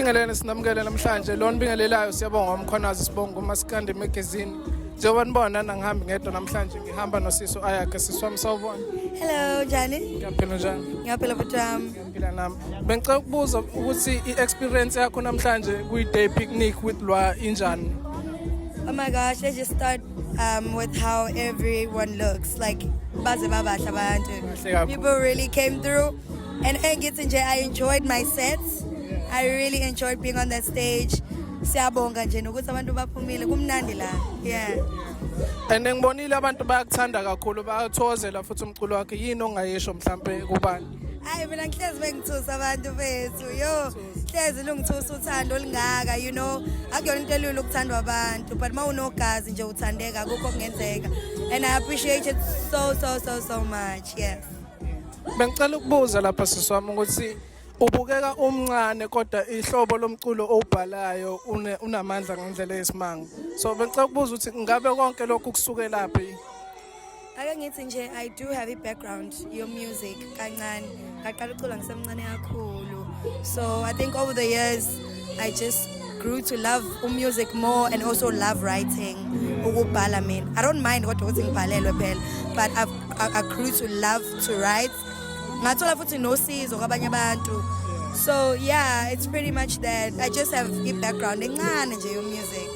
Bingelele sinamukele namhlanje lo nibingelelayo siyabonga umkhonazi sibonga uMaskandi magazine. Njengoba nibona nangihambi ngedwa namhlanje ngihamba noSiso Ayakhe siswami sawubona. Hello, Jani. Ngiyaphila njani? Ngiyaphila butwami. Ngiyaphila nami. Bengicela ukubuza ukuthi i-experience yakho namhlanje kwi-day picnic with Lwa injani? Oh my gosh, let's just start with how everyone looks. Like, baze babahle abantu. Bahle kakhulu. People really came through. And I enjoyed my sets. I really enjoyed being on that stage. Siyabonga nje nokuthi abantu baphumile kumnandi la. Yeah. And ngibonile abantu bayakuthanda kakhulu bayathokozela futhi umculo wakhe yini ongayisho mhlambe kubani? Hayi mina ngihlezi bengithusa abantu bethu. Yo, hlezi lungithusa uthando olingaka, you know. Akuyona into elula ukuthandwa abantu, but mawunogazi nje uthandeka akukho kungenzeka. And I appreciate it so much. Yes. Bengicela ukubuza lapha siswami ukuthi ubukeka umncane kodwa ihlobo lomculo owubhalayo unamandla ngendlela yesimanga. So bengicela ukubuza ukuthi ngabe konke lokhu kusukela laphi? Ake ngithi nje I do have a background your music kancane. Ngaqala ucula ngisemncane kakhulu. So I think over the years I just grew to love music more and also love writing. Ukubhala mina. I don't mind kodwa ukuthi ngibhalelwe phela, but I grew to love to write. Ngathola futhi nosizo kwabanye abantu. So yeah, it's pretty much that. I just have a background encane nje your music.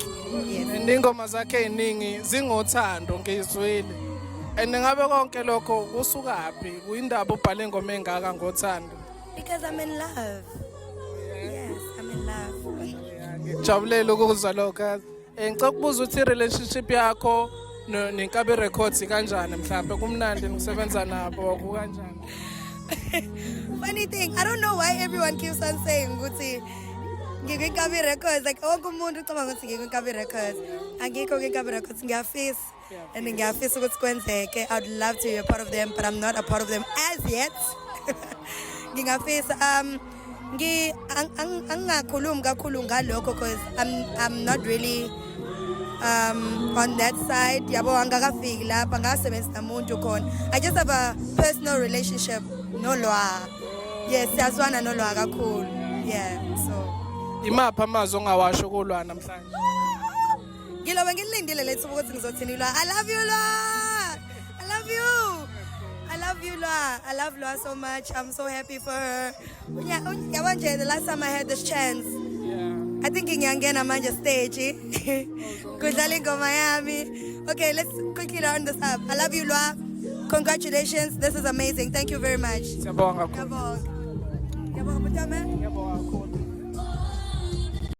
Yes. Ingoma zakhe eziningi zingothando ngizwile. And ngabe konke lokho kusukaphi? Kuyindaba ubhale ingoma engaka ngothando? Because I'm in love. Yes, I'm in love. Ngijabulele ukuzwa lokho. Ngicela ukubuza ukuthi i-relationship yakho neNkabi Records kanjani mhlawumbe kumnandi ukusebenza nabo kanjani? Funny thing, I don't know why everyone keeps on saying ukuthi ngikwiNkabi Records. Like wonke umuntu ucabanga ukuthi ngikwiNkabi Records. Angikho kwiNkabi Records, ngiyafisa. And ngiyafisa ukuthi kwenzeke. I'd love to be a part of them, but I'm not a part of them as yet. Ngingafisa angakhulumi kakhulu ngalokho because I'm not really on that side. Yabo angakafiki lapha ngasebenza namuntu khona. I just have a personal relationship noLwa. Yes, siyazwana noLwa kakhulu. Yeah, so Imaphi amazwi ongawasho kuLwa namhlanje? ngilobe ngilindile lethu ukuthi ngizothini Lwa. I love you Lwa. I love you. I love you Lwa. I love Lwa so much. I'm so happy for her. Yabona nje the last time I had this chance. I think ngiyangena manje stage. Kudlala ingoma yami. Okay, let's quickly round this up. I love you Lwa. Congratulations. This is amazing. Thank you very much. Siyabonga kakhulu. Yabonga. Yabonga mntame.